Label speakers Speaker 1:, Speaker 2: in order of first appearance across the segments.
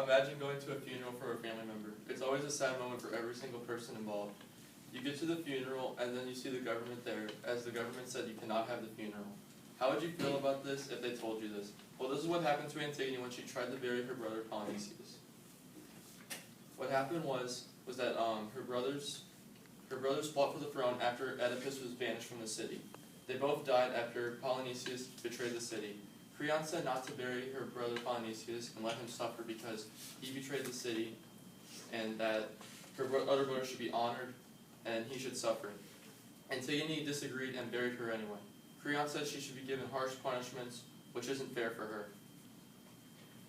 Speaker 1: imagine going to a funeral for a family member. It's always a sad moment for every single person involved. You get to the funeral, and then you see the government there, as the government said you cannot have the funeral. How would you feel about this if they told you this? Well, this is what happened to Antigone when she tried to bury her brother Polynesius. What happened was that her brothers fought for the throne after Oedipus was banished from the city. They both died after Polynesius betrayed the city. Creon said not to bury her brother Polynesius and let him suffer because he betrayed the city, and that her other brother should be honored and he should suffer. Antigone disagreed and buried her anyway. Creon said she should be given harsh punishments, which isn't fair for her.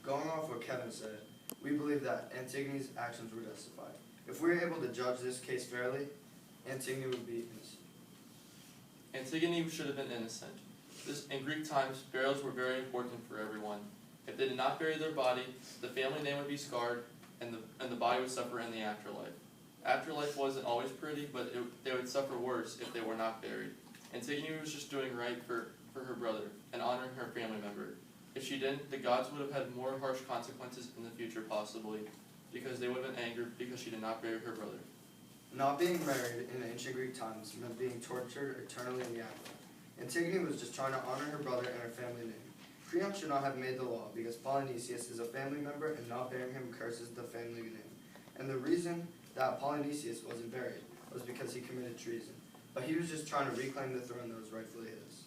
Speaker 2: Going off what Kevin said, we believe that Antigone's actions were justified. If we were able to judge this case fairly, Antigone would be innocent.
Speaker 1: Antigone should have been innocent. In Greek times, burials were very important for everyone. If they did not bury their body, the family name would be scarred, and the body would suffer in the afterlife. Afterlife wasn't always pretty, but they would suffer worse if they were not buried. Antigone was just doing right for her brother and honoring her family member. If she didn't, the gods would have had more harsh consequences in the future possibly, because they would have been angered because she did not bury her brother.
Speaker 2: Not being married in ancient Greek times meant being tortured eternally in the afterlife. Antigone was just trying to honor her brother and her family name. Creon should not have made the law because Polynesius is a family member and not burying him curses the family name. And the reason that Polynesius wasn't buried was because he committed treason. But he was just trying to reclaim the throne that was rightfully his.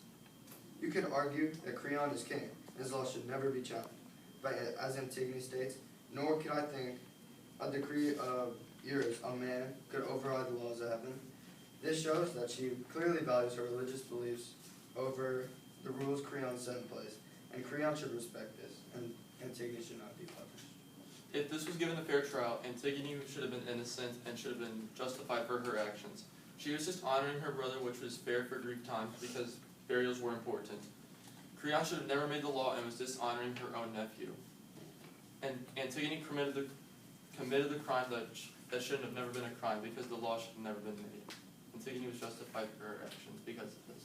Speaker 2: You could argue that Creon is king, and his law should never be challenged. But as Antigone states, nor could I think a decree of yours, a man, could override the laws of heaven. This shows that she clearly values her religious beliefs over the rules Creon set in place, and Creon should respect this, and Antigone should not be punished.
Speaker 1: If this was given a fair trial, Antigone should have been innocent and should have been justified for her actions. She was just honoring her brother, which was fair for Greek times because burials were important. Creon should have never made the law and was dishonoring her own nephew. And Antigone committed the crime that shouldn't have never been a crime because the law should have never been made. Antigone was justified for her actions because of this.